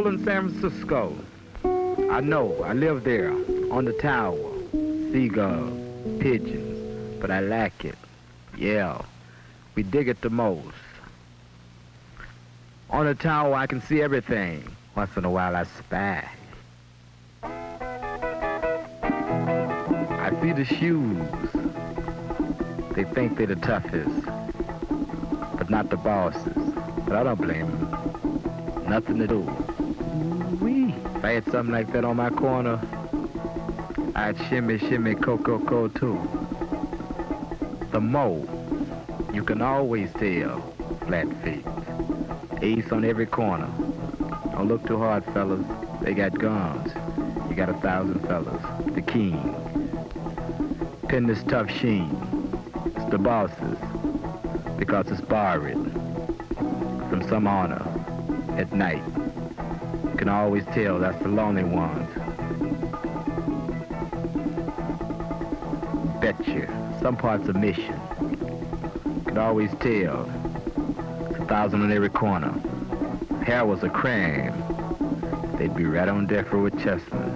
school in San Francisco. I know, I live there, on the tower. Seagulls, pigeons, but I like it. Yeah, we dig it the most. On the tower, I can see everything. Once in a while, I spy. I see the shoes. They think they're the toughest, but not the bosses. But I don't blame them. Nothing to do. Wee. If I had something like that on my corner, I'd shimmy, shimmy, co too. The mo, you can always tell, flat feet. Ace on every corner. Don't look too hard, fellas. They got guns. You got 1,000 fellas. The king. Pin this tough sheen. It's the bosses. Because it's borrowed from some honor at night. You can always tell that's the lonely ones. Betcha. Some parts of mission. You can always tell. 1,000 on every corner. Hair was a crime. They'd be right on death row with Chestnut.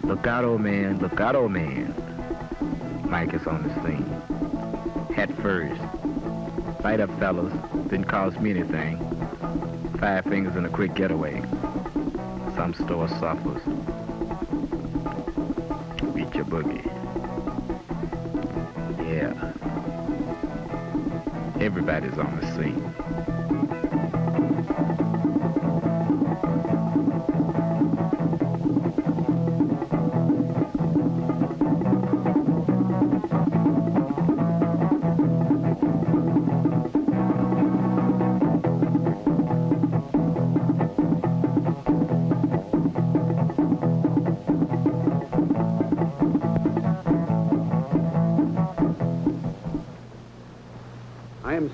Look out, old man. Look out, old man. Mike is on the scene. Head first. Light up, fellas. Didn't cost me anything. 5 fingers and a quick getaway. Some store suffers. Beat your boogie. Yeah. Everybody's on the scene.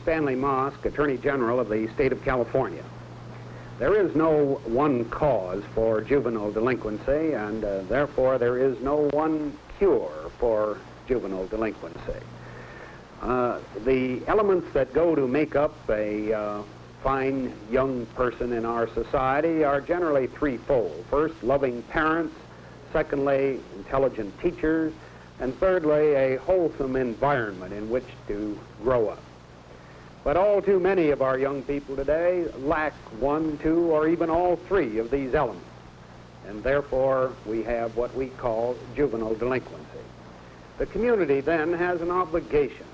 Stanley Mosk, Attorney General of the State of California. There is no one cause for juvenile delinquency, and therefore there is no one cure for juvenile delinquency. The elements that go to make up a fine young person in our society are generally threefold. First, loving parents. Secondly, intelligent teachers. And thirdly, a wholesome environment in which to grow up. But all too many of our young people today lack 1, 2, or even all 3 of these elements. And therefore, we have what we call juvenile delinquency. The community then has an obligation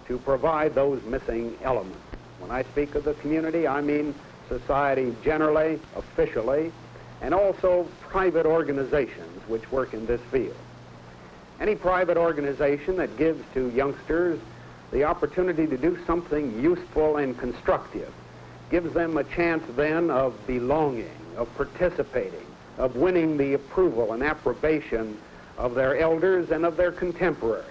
to provide those missing elements. When I speak of the community, I mean society generally, officially, and also private organizations which work in this field. Any private organization that gives to youngsters the opportunity to do something useful and constructive gives them a chance then of belonging, of participating, of winning the approval and approbation of their elders and of their contemporaries.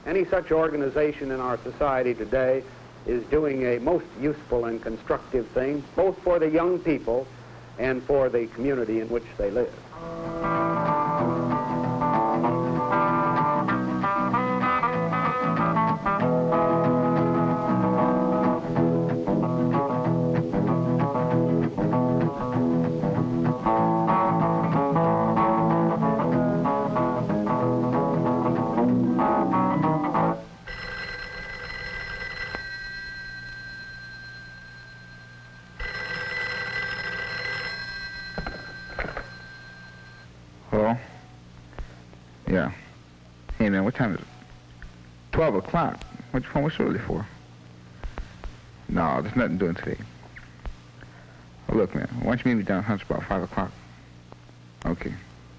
Any such organization in our society today is doing a most useful and constructive thing, both for the young people and for the community in which they live. Hello? Yeah. Hey, man, what time is it? 12 o'clock. What you phone so early for? No, there's nothing doing today. Oh, look, man, why don't you meet me down at Hunts about 5 o'clock? Okay.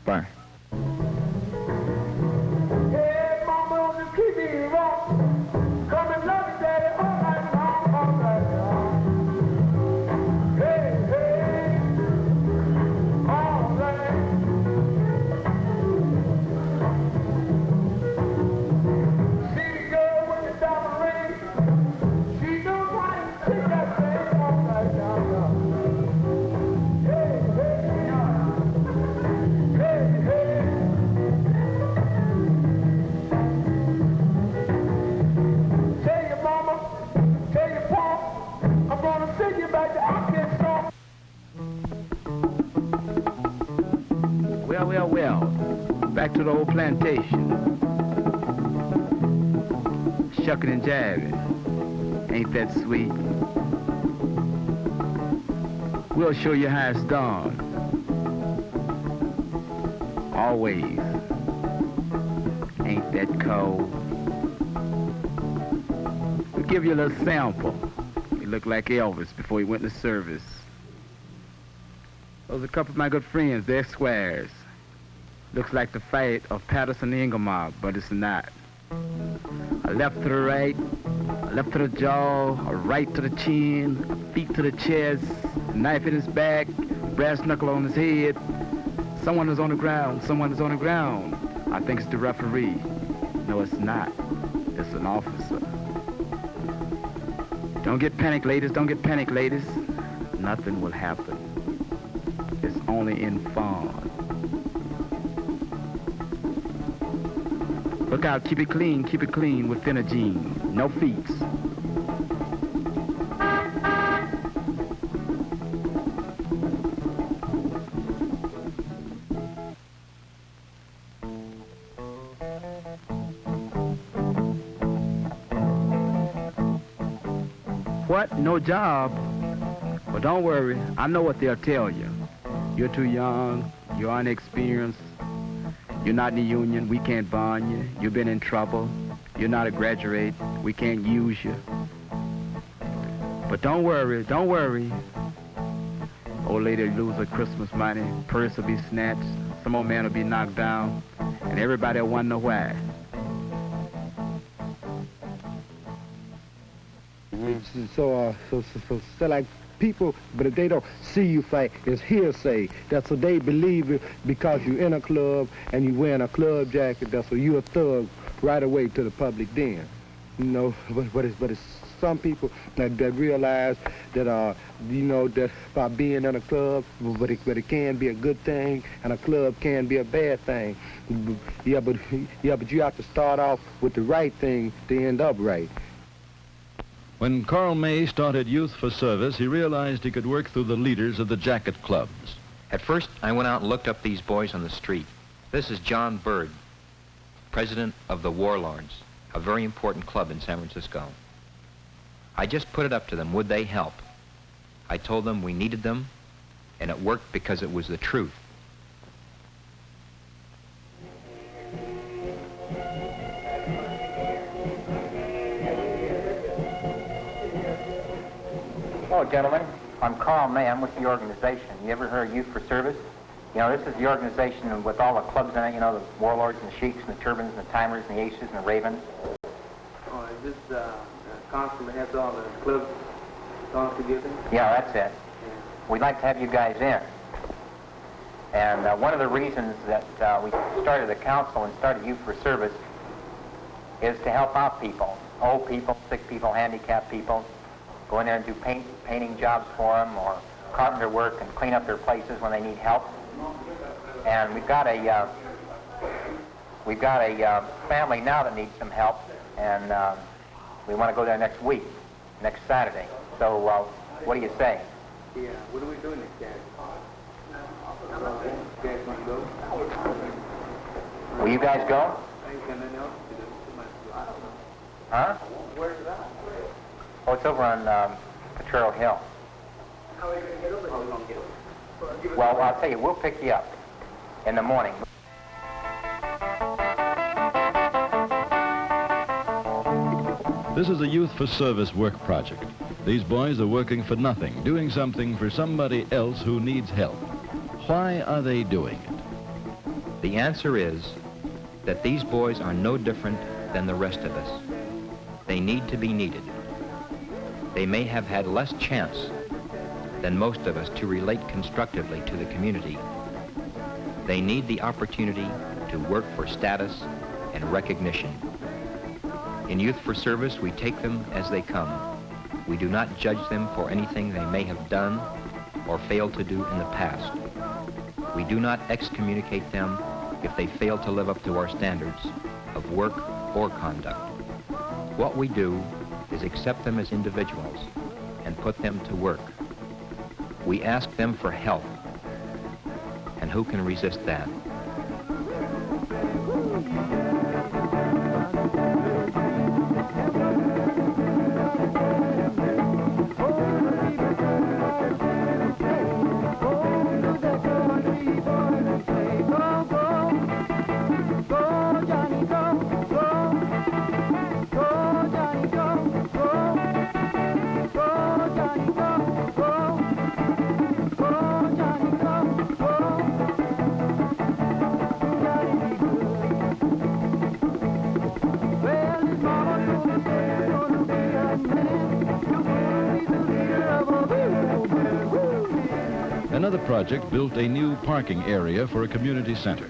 Bye. well. Back to the old plantation. Shucking and jiving. Ain't that sweet? We'll show you how it's done. Always. Ain't that cold? We'll give you a little sample. He looked like Elvis before he went to service. Those are a couple of my good friends. They're squares. Looks like the fight of Patterson and Ingemar, but it's not. A left to the right, a left to the jaw, a right to the chin, a feet to the chest, a knife in his back, brass knuckle on his head. Someone is on the ground, someone is on the ground. I think it's the referee. No, it's not. It's an officer. Don't get panicked, ladies, don't get panicked, ladies. Nothing will happen. It's only in fun. Look out, keep it clean with Phenagene. No feats. What? No job? Well, don't worry. I know what they'll tell you. You're too young. You're inexperienced. You're not in the union. We can't bond you. You've been in trouble. You're not a graduate. We can't use you. But don't worry. Don't worry. Old lady will lose her Christmas money. Purse will be snatched. Some old man will be knocked down. And everybody will wonder why. So like people, but if they don't see you fight, it's hearsay. That's what they believe it because you're in a club and you're wearing a club jacket. That's what you're a thug right away to the public den. You know, but it's some people that realize that that by being in a club, but it can be a good thing, and a club can be a bad thing. Yeah, but you have to start off with the right thing to end up right. When Carl May started Youth for Service, he realized he could work through the leaders of the jacket clubs. At first, I went out and looked up these boys on the street. This is John Bird, president of the Warlords, a very important club in San Francisco. I just put it up to them, would they help? I told them we needed them, and it worked because it was the truth. Hello, gentlemen. I'm Carl May. I'm with the organization. You ever heard of Youth for Service? You know, this is the organization with all the clubs in it, you know, the Warlords and the Sheiks and the Turbans and the Timers and the Aces and the Ravens. Oh, is this the council that has all the clubs talk together? Yeah, that's it. Yeah. We'd like to have you guys in. And one of the reasons that we started the council and started Youth for Service is to help out people, old people, sick people, handicapped people. Go in there and do painting jobs for them, or carpenter work and clean up their places when they need help. And we've got a family now that needs some help, and we want to go there next week, next Saturday. So what do you say? Yeah, what are we doing next Saturday? You guys want to go? Will you guys go? I ain't got nothing else to do. I don't know. Huh? Where's it at? Oh, it's over on Potrero Hill. How are you going to get over here? How are we going to get over? Well, I'll tell you, we'll pick you up in the morning. This is a Youth for Service work project. These boys are working for nothing, doing something for somebody else who needs help. Why are they doing it? The answer is that these boys are no different than the rest of us. They need to be needed. They may have had less chance than most of us to relate constructively to the community. They need the opportunity to work for status and recognition. In Youth for Service, we take them as they come. We do not judge them for anything they may have done or failed to do in the past. We do not excommunicate them if they fail to live up to our standards of work or conduct. What we do is accept them as individuals and put them to work. We ask them for help, and who can resist that? project built a new parking area for a community center.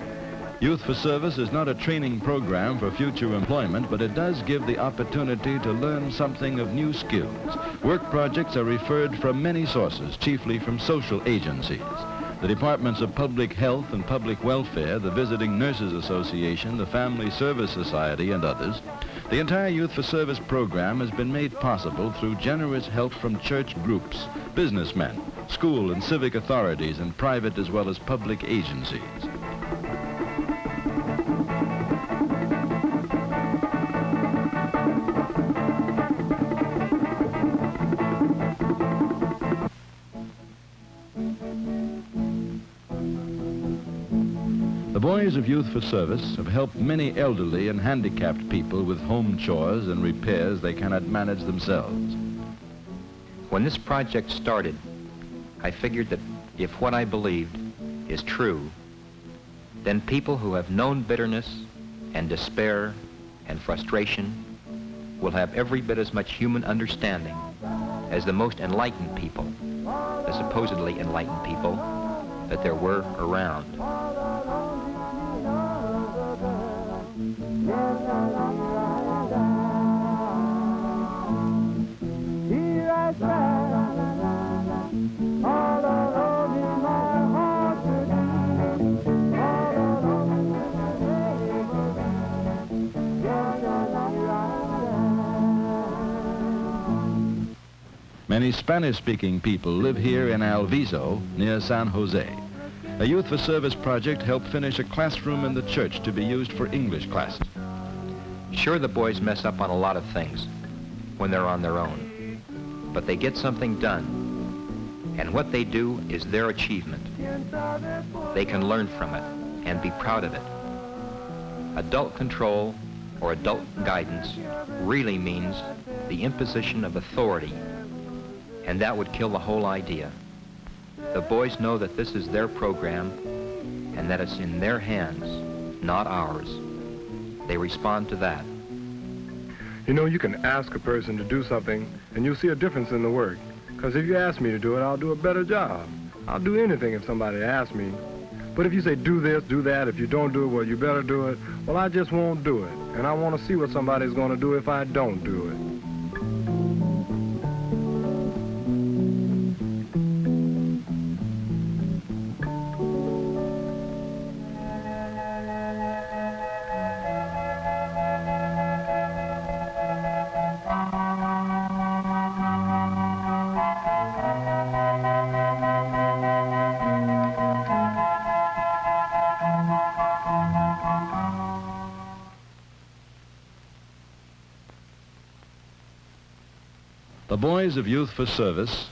Youth for Service is not a training program for future employment, but it does give the opportunity to learn something of new skills. Work projects are referred from many sources, chiefly from social agencies. The Departments of Public Health and Public Welfare, the Visiting Nurses Association, the Family Service Society, and others. The entire Youth for Service program has been made possible through generous help from church groups, businessmen, school and civic authorities, and private as well as public agencies. The Boys of Youth for Service have helped many elderly and handicapped people with home chores and repairs they cannot manage themselves. When this project started, I figured that if what I believed is true, then people who have known bitterness and despair and frustration will have every bit as much human understanding as the most enlightened people, the supposedly enlightened people that there were around. Many Spanish-speaking people live here in Alviso, near San Jose. A Youth for Service project helped finish a classroom in the church to be used for English classes. Sure, the boys mess up on a lot of things when they're on their own, but they get something done, and what they do is their achievement. They can learn from it and be proud of it. Adult control or adult guidance really means the imposition of authority, and that would kill the whole idea. The boys know that this is their program and that it's in their hands, not ours. They respond to that. You know, you can ask a person to do something and you'll see a difference in the work. Because if you ask me to do it, I'll do a better job. I'll do anything if somebody asks me. But if you say, do this, do that, if you don't do it, well, you better do it, well, I just won't do it. And I want to see what somebody's going to do if I don't do it. The Boys of Youth for Service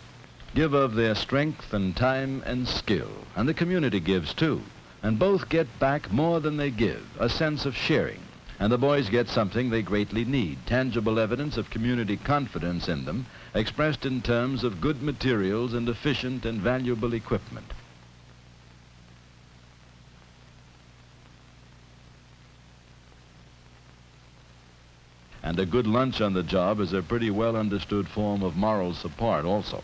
give of their strength and time and skill, and the community gives too, and both get back more than they give, a sense of sharing. And the boys get something they greatly need, tangible evidence of community confidence in them, expressed in terms of good materials and efficient and valuable equipment. And a good lunch on the job is a pretty well understood form of moral support also.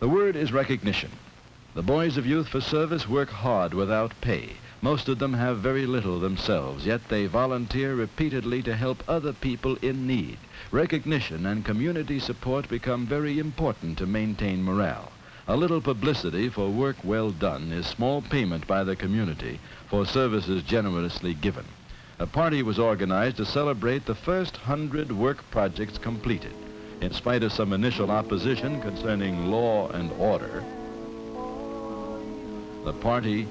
The word is recognition. The Boys of Youth for Service work hard without pay. Most of them have very little themselves, yet they volunteer repeatedly to help other people in need. Recognition and community support become very important to maintain morale. A little publicity for work well done is small payment by the community for services generously given. A party was organized to celebrate the first 100 work projects completed. In spite of some initial opposition concerning law and order, the party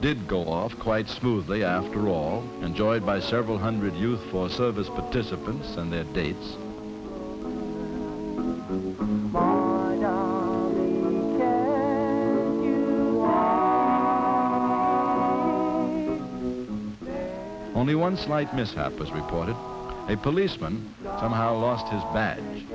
did go off quite smoothly after all, enjoyed by several hundred Youth for Service participants and their dates. Only one slight mishap was reported. A policeman somehow lost his badge.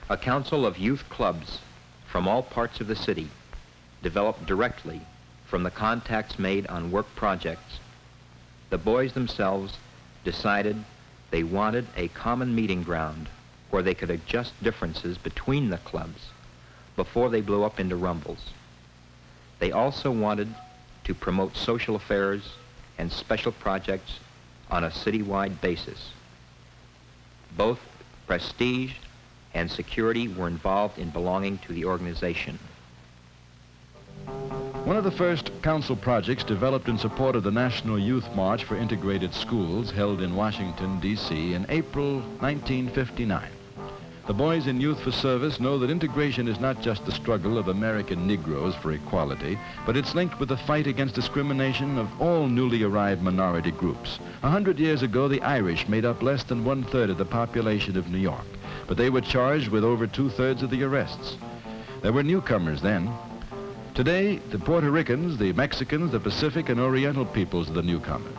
A council of youth clubs from all parts of the city developed directly from the contacts made on work projects. The boys themselves decided they wanted a common meeting ground where they could adjust differences between the clubs before they blew up into rumbles. They also wanted to promote social affairs and special projects on a citywide basis. Both prestige and security were involved in belonging to the organization. One of the first council projects developed in support of the National Youth March for Integrated Schools held in Washington, D.C. in April 1959. The boys in Youth for Service know that integration is not just the struggle of American Negroes for equality, but it's linked with the fight against discrimination of all newly arrived minority groups. 100 years ago, the Irish made up less than 1/3 of the population of New York, but they were charged with over 2/3 of the arrests. There were newcomers then. Today, the Puerto Ricans, the Mexicans, the Pacific and Oriental peoples are the newcomers.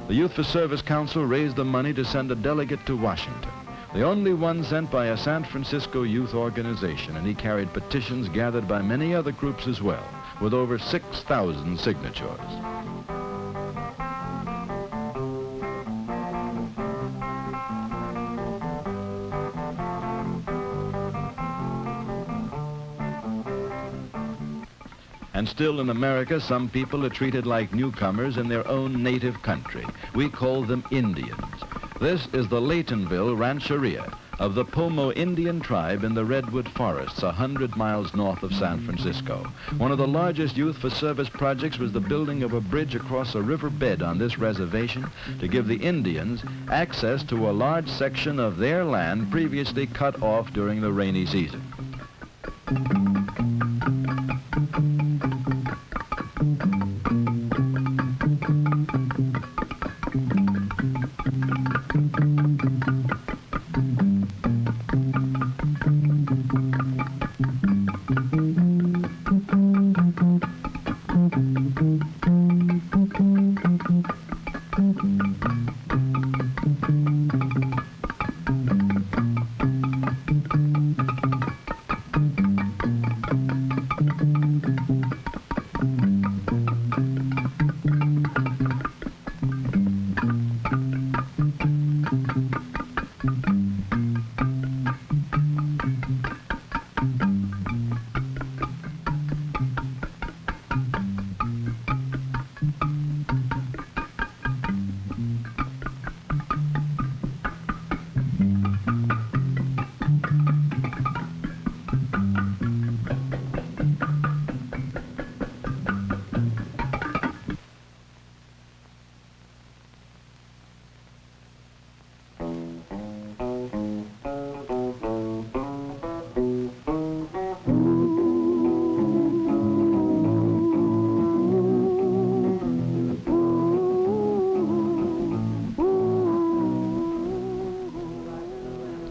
The Youth for Service Council raised the money to send a delegate to Washington, the only one sent by a San Francisco youth organization, and he carried petitions gathered by many other groups as well, with over 6,000 signatures. And still in America, some people are treated like newcomers in their own native country. We call them Indians. This is the Laytonville Rancheria of the Pomo Indian tribe in the Redwood Forests, 100 miles north of San Francisco. One of the largest Youth for Service projects was the building of a bridge across a river bed on this reservation to give the Indians access to a large section of their land previously cut off during the rainy season.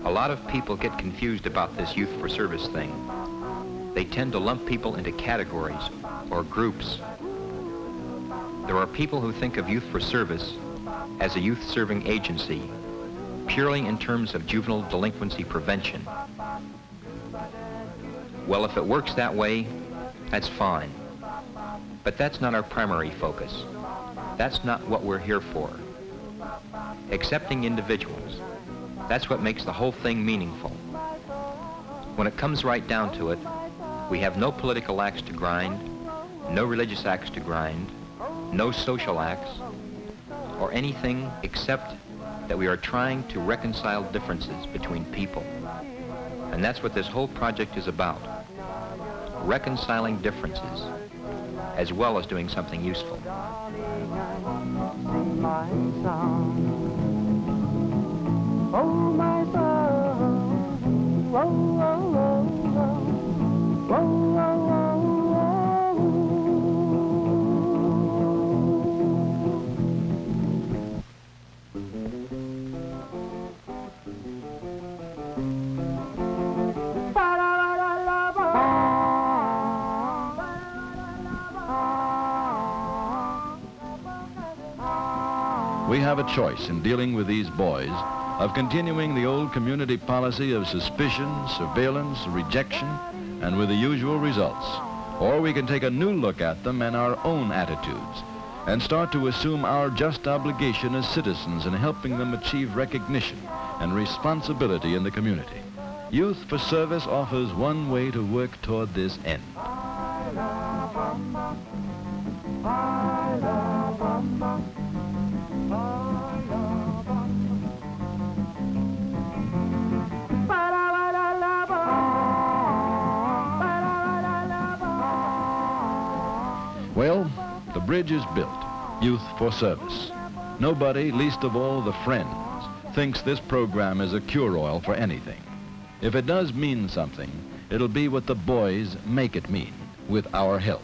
A lot of people get confused about this Youth for Service thing. They tend to lump people into categories or groups. There are people who think of Youth for Service as a youth-serving agency purely in terms of juvenile delinquency prevention. Well, if it works that way, that's fine. But that's not our primary focus. That's not what we're here for. Accepting individuals, that's what makes the whole thing meaningful. When it comes right down to it, we have no political axe to grind, no religious axe to grind, no social axe, or anything except that we are trying to reconcile differences between people. And that's what this whole project is about. Reconciling differences, as well as doing something useful. Oh, my son, whoa, whoa, whoa, whoa, whoa, We have a choice in dealing with these boys of continuing the old community policy of suspicion, surveillance, rejection, and with the usual results. Or we can take a new look at them and our own attitudes and start to assume our just obligation as citizens in helping them achieve recognition and responsibility in the community. Youth for Service offers one way to work toward this end. Well, the bridge is built. Youth for Service. Nobody, least of all the friends, thinks this program is a cure-all for anything. If it does mean something, it'll be what the boys make it mean, with our help.